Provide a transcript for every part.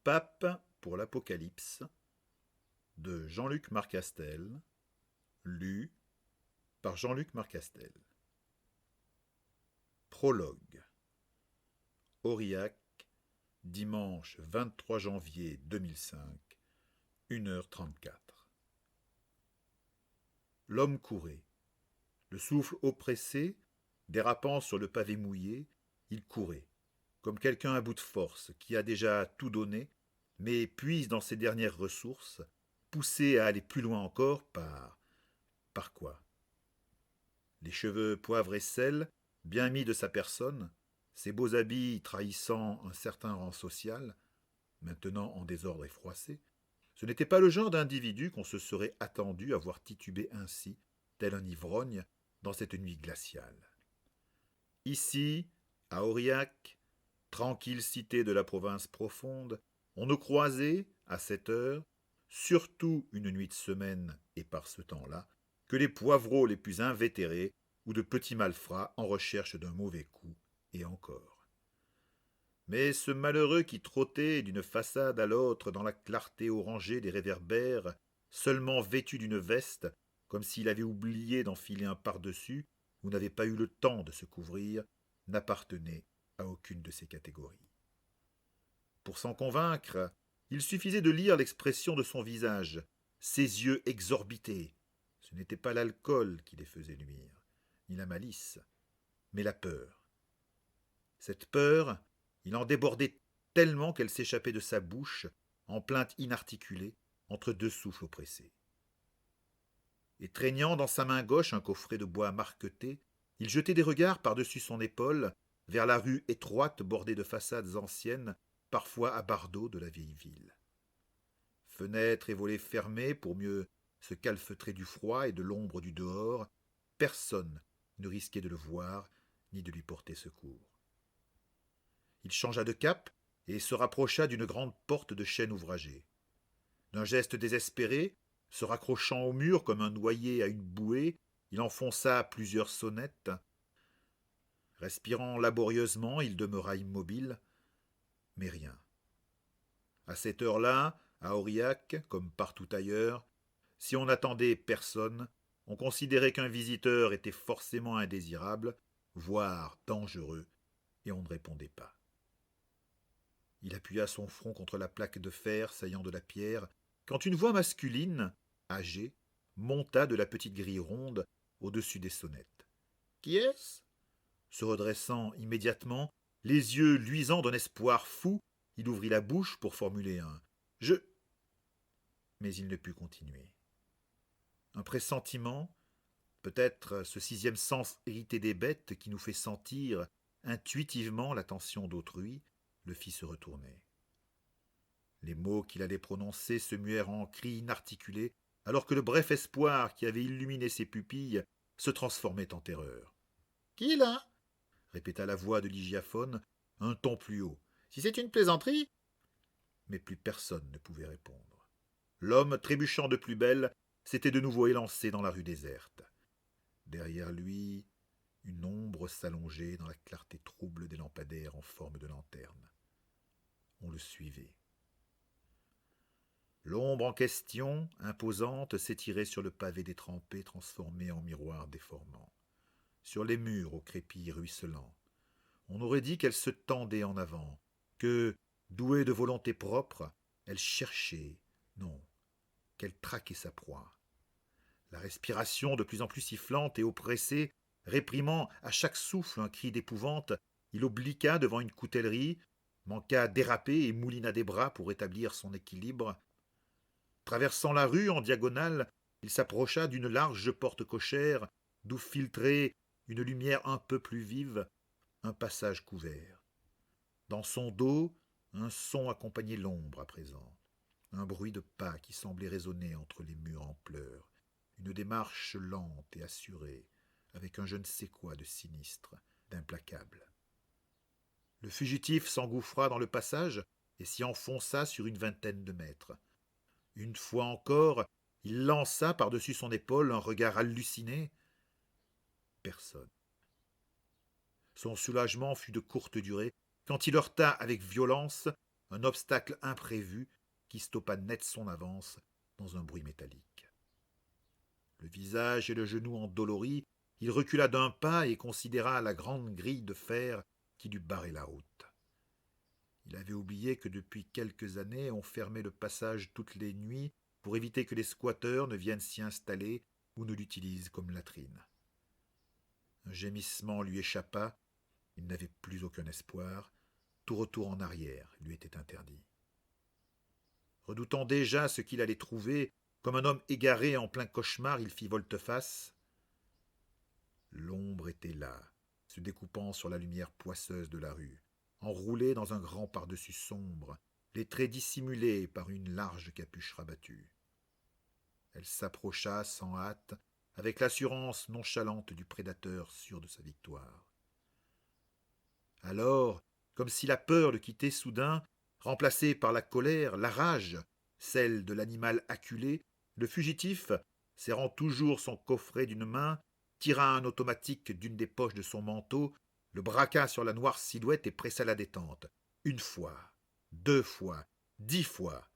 Pape pour l'Apocalypse de Jean-Luc Marcastel, lu par Jean-Luc Marcastel. Prologue. Aurillac, dimanche 23 janvier 2005, 1h34. L'homme courait. Le souffle oppressé, dérapant sur le pavé mouillé, il courait, comme quelqu'un à bout de force qui a déjà tout donné, mais puise dans ses dernières ressources, poussé à aller plus loin encore par quoi? Les cheveux poivre et sel, bien mis de sa personne, ses beaux habits trahissant un certain rang social, maintenant en désordre et froissé, ce n'était pas le genre d'individu qu'on se serait attendu à voir tituber ainsi, tel un ivrogne, dans cette nuit glaciale. Ici, à Aurillac, tranquille cité de la province profonde, on ne croisait, à cette heure, surtout une nuit de semaine et par ce temps-là, que les poivreaux les plus invétérés ou de petits malfrats en recherche d'un mauvais coup, et encore. Mais ce malheureux qui trottait d'une façade à l'autre dans la clarté orangée des réverbères, seulement vêtu d'une veste, comme s'il avait oublié d'enfiler un par-dessus, ou n'avait pas eu le temps de se couvrir, n'appartenait à aucune de ces catégories. Pour s'en convaincre, il suffisait de lire l'expression de son visage, ses yeux exorbités. Ce n'était pas l'alcool qui les faisait nuire, ni la malice, mais la peur. Cette peur, il en débordait tellement qu'elle s'échappait de sa bouche, en plainte inarticulée, entre deux souffles oppressés. Étreignant dans sa main gauche un coffret de bois marqueté, il jetait des regards par-dessus son épaule vers la rue étroite bordée de façades anciennes, parfois à bardeaux de la vieille ville. Fenêtres et volets fermés pour mieux se calfeutrer du froid et de l'ombre du dehors, personne ne risquait de le voir ni de lui porter secours. Il changea de cap et se rapprocha d'une grande porte de chêne ouvragée. D'un geste désespéré, se raccrochant au mur comme un noyé à une bouée, il enfonça plusieurs sonnettes. Respirant laborieusement, il demeura immobile, mais rien. À cette heure-là, à Aurillac, comme partout ailleurs, si on n'attendait personne, on considérait qu'un visiteur était forcément indésirable, voire dangereux, et on ne répondait pas. Il appuya son front contre la plaque de fer saillant de la pierre, quand une voix masculine, âgée, monta de la petite grille ronde au-dessus des sonnettes. « Qui est-ce » Se redressant immédiatement, les yeux luisants d'un espoir fou, il ouvrit la bouche pour formuler un « Je » mais il ne put continuer. Un pressentiment, peut-être ce sixième sens hérité des bêtes qui nous fait sentir intuitivement l'attention d'autrui, le fit se retourner. Les mots qu'il allait prononcer se muèrent en cris inarticulés, alors que le bref espoir qui avait illuminé ses pupilles se transformait en terreur. « Qui est là » répéta la voix de l'hygiaphone, un ton plus haut. « Si c'est une plaisanterie » Mais plus personne ne pouvait répondre. L'homme, trébuchant de plus belle, s'était de nouveau élancé dans la rue déserte. Derrière lui, une ombre s'allongeait dans la clarté trouble des lampadaires en forme de lanterne. On le suivait. L'ombre en question, imposante, s'étirait sur le pavé détrempé transformé en miroir déformant, sur les murs au crépi ruisselant. On aurait dit qu'elle se tendait en avant, que, douée de volonté propre, elle cherchait, non, qu'elle traquait sa proie. La respiration de plus en plus sifflante et oppressée, réprimant à chaque souffle un cri d'épouvante, il obliqua devant une coutellerie, manqua déraper et moulina des bras pour rétablir son équilibre. Traversant la rue en diagonale, il s'approcha d'une large porte cochère, d'où filtrait une lumière un peu plus vive, un passage couvert. Dans son dos, un son accompagnait l'ombre à présent, un bruit de pas qui semblait résonner entre les murs en pleurs, une démarche lente et assurée, avec un je ne sais quoi de sinistre, d'implacable. Le fugitif s'engouffra dans le passage et s'y enfonça sur une vingtaine de mètres. Une fois encore, il lança par-dessus son épaule un regard halluciné. Personne. Son soulagement fut de courte durée quand il heurta avec violence un obstacle imprévu qui stoppa net son avance dans un bruit métallique. Le visage et le genou endoloris, il recula d'un pas et considéra la grande grille de fer qui lui barrait la route. Il avait oublié que depuis quelques années on fermait le passage toutes les nuits pour éviter que les squatteurs ne viennent s'y installer ou ne l'utilisent comme latrine. Un gémissement lui échappa, il n'avait plus aucun espoir, tout retour en arrière lui était interdit. Redoutant déjà ce qu'il allait trouver, comme un homme égaré en plein cauchemar, il fit volte-face. L'ombre était là, se découpant sur la lumière poisseuse de la rue, enroulée dans un grand par-dessus sombre, les traits dissimulés par une large capuche rabattue. Elle s'approcha sans hâte, avec l'assurance nonchalante du prédateur sûr de sa victoire. Alors, comme si la peur le quittait soudain, remplacée par la colère, la rage, celle de l'animal acculé, le fugitif, serrant toujours son coffret d'une main, tira un automatique d'une des poches de son manteau, le braqua sur la noire silhouette et pressa la détente. Une fois, 2 fois, 10 fois,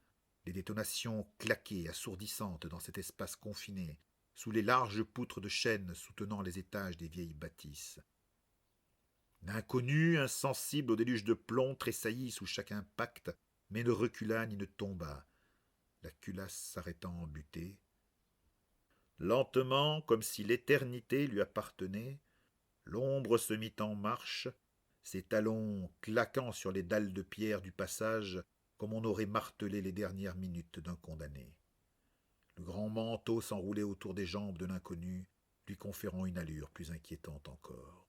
les détonations claquaient assourdissantes dans cet espace confiné, sous les larges poutres de chêne soutenant les étages des vieilles bâtisses. L'inconnu, insensible au déluge de plomb, tressaillit sous chaque impact, mais ne recula ni ne tomba, la culasse s'arrêtant en butée. Lentement, comme si l'éternité lui appartenait, l'ombre se mit en marche, ses talons claquant sur les dalles de pierre du passage comme on aurait martelé les dernières minutes d'un condamné. Le grand manteau s'enroulait autour des jambes de l'inconnu, lui conférant une allure plus inquiétante encore.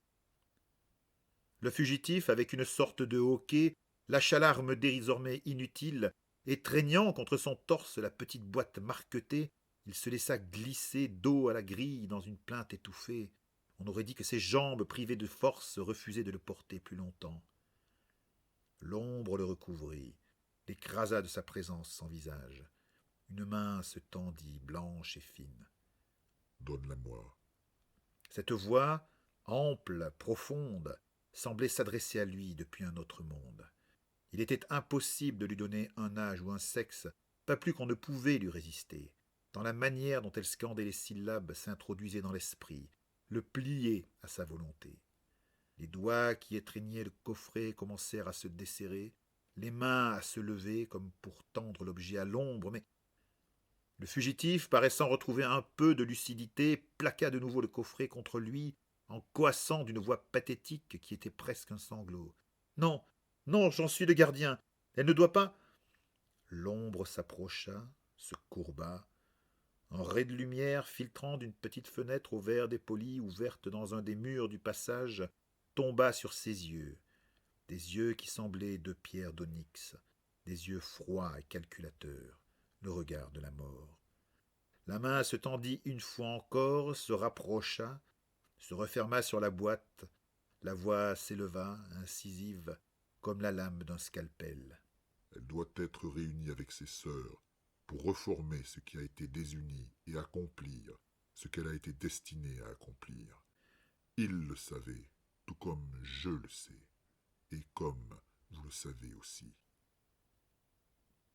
Le fugitif, avec une sorte de hoquet, lâcha l'arme désormais inutile, et traînant contre son torse la petite boîte marquetée, il se laissa glisser dos à la grille dans une plainte étouffée. On aurait dit que ses jambes privées de force refusaient de le porter plus longtemps. L'ombre le recouvrit, l'écrasa de sa présence sans visage. Une main se tendit, blanche et fine. « Donne-la-moi. » Cette voix, ample, profonde, semblait s'adresser à lui depuis un autre monde. Il était impossible de lui donner un âge ou un sexe, pas plus qu'on ne pouvait lui résister, dans la manière dont elle scandait les syllabes s'introduisait dans l'esprit, le pliait à sa volonté. Les doigts qui étreignaient le coffret commencèrent à se desserrer, les mains à se lever comme pour tendre l'objet à l'ombre, mais le fugitif, paraissant retrouver un peu de lucidité, plaqua de nouveau le coffret contre lui, en coassant d'une voix pathétique qui était presque un sanglot. « Non, non, j'en suis le gardien. Elle ne doit pas. » L'ombre s'approcha, se courba. Un ray de lumière filtrant d'une petite fenêtre au verre dépoli ouverte dans un des murs du passage tomba sur ses yeux, des yeux qui semblaient de pierre d'onyx, des yeux froids et calculateurs, le regard de la mort. La main se tendit une fois encore, se rapprocha, se referma sur la boîte, la voix s'éleva, incisive, comme la lame d'un scalpel. « Elle doit être réunie avec ses sœurs pour reformer ce qui a été désuni et accomplir ce qu'elle a été destinée à accomplir. Il le savait, tout comme je le sais, et comme vous le savez aussi. »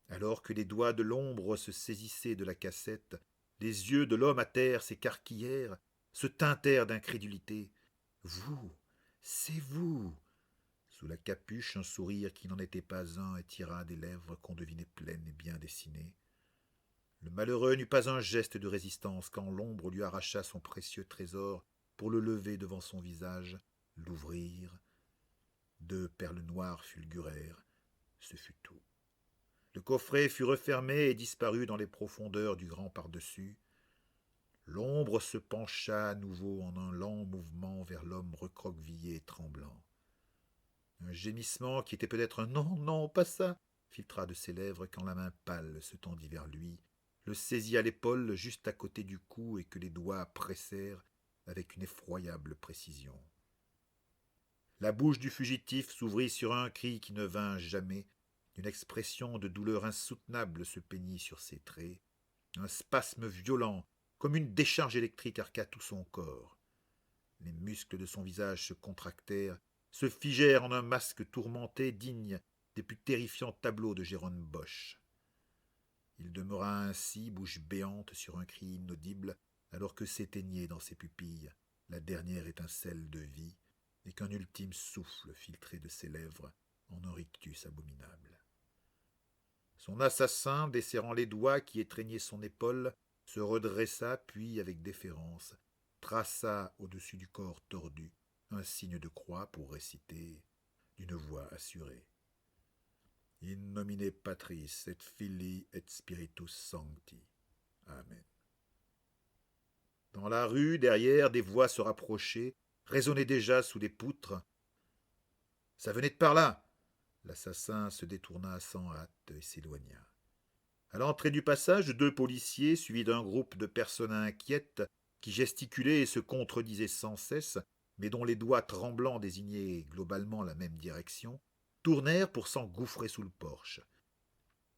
Alors que les doigts de l'ombre se saisissaient de la cassette, les yeux de l'homme à terre s'écarquillèrent, se teintèrent d'incrédulité. « Vous, c'est vous !» Sous la capuche, un sourire qui n'en était pas un étira des lèvres qu'on devinait pleines et bien dessinées. Le malheureux n'eut pas un geste de résistance quand l'ombre lui arracha son précieux trésor pour le lever devant son visage, l'ouvrir. 2 perles noires fulgurèrent. Ce fut tout. Le coffret fut refermé et disparut dans les profondeurs du grand par-dessus. L'ombre se pencha à nouveau en un lent mouvement vers l'homme recroquevillé et tremblant. Un gémissement qui était peut-être un « non, non, pas ça !» filtra de ses lèvres quand la main pâle se tendit vers lui, le saisit à l'épaule juste à côté du cou et que les doigts pressèrent avec une effroyable précision. La bouche du fugitif s'ouvrit sur un cri qui ne vint jamais. Une expression de douleur insoutenable se peignit sur ses traits. Un spasme violent, comme une décharge électrique, arqua tout son corps. Les muscles de son visage se contractèrent, se figèrent en un masque tourmenté digne des plus terrifiants tableaux de Jérôme Bosch. Il demeura ainsi, bouche béante sur un cri inaudible, alors que s'éteignait dans ses pupilles la dernière étincelle de vie et qu'un ultime souffle filtrait de ses lèvres en un rictus abominable. Son assassin, desserrant les doigts qui étreignaient son épaule, se redressa, puis, avec déférence, traça au-dessus du corps tordu un signe de croix pour réciter, d'une voix assurée: In nomine Patris et Filii et Spiritus Sancti. Amen. Dans la rue, derrière, des voix se rapprochaient, résonnaient déjà sous les poutres. Ça venait de par là. L'assassin se détourna sans hâte et s'éloigna. À l'entrée du passage, 2 policiers, suivis d'un groupe de personnes inquiètes, qui gesticulaient et se contredisaient sans cesse, mais dont les doigts tremblants désignaient globalement la même direction, tournèrent pour s'engouffrer sous le porche.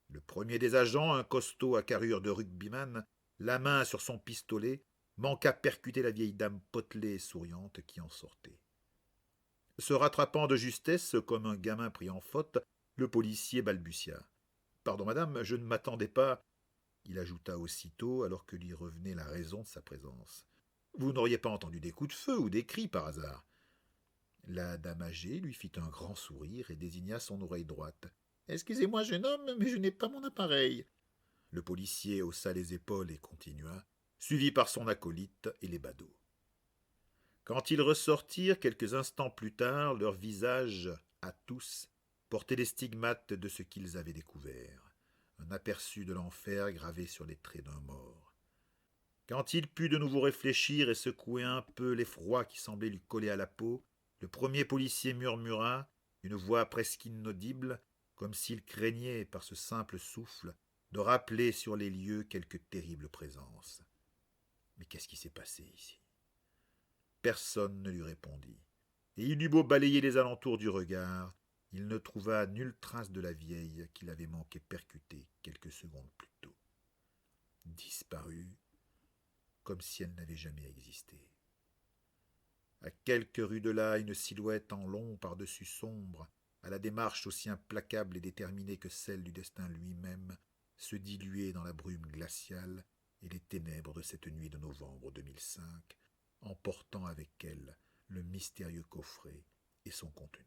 Le premier des agents, un costaud à carrure de rugbyman, la main sur son pistolet, manqua percuter la vieille dame potelée et souriante qui en sortait. Se rattrapant de justesse, comme un gamin pris en faute, le policier balbutia: « Pardon, madame, je ne m'attendais pas. » Il ajouta aussitôt, alors que lui revenait la raison de sa présence: « Vous n'auriez pas entendu des coups de feu ou des cris par hasard ?» La dame âgée lui fit un grand sourire et désigna son oreille droite. « Excusez-moi, jeune homme, mais je n'ai pas mon appareil. » Le policier haussa les épaules et continua, suivi par son acolyte et les badauds. Quand ils ressortirent quelques instants plus tard, leurs visages, à tous, portaient les stigmates de ce qu'ils avaient découvert, un aperçu de l'enfer gravé sur les traits d'un mort. Quand il put de nouveau réfléchir et secouer un peu l'effroi qui semblait lui coller à la peau, le premier policier murmura, d'une voix presque inaudible, comme s'il craignait, par ce simple souffle, de rappeler sur les lieux quelque terrible présence. Mais qu'est-ce qui s'est passé ici ? Personne ne lui répondit, et il eut beau balayer les alentours du regard, il ne trouva nulle trace de la vieille qu'il avait manqué percuter quelques secondes plus tôt. Disparue, comme si elle n'avait jamais existé. À quelques rues de là, une silhouette en long par-dessus sombre, à la démarche aussi implacable et déterminée que celle du destin lui-même, se diluait dans la brume glaciale et les ténèbres de cette nuit de novembre 2005, emportant avec elle le mystérieux coffret et son contenu.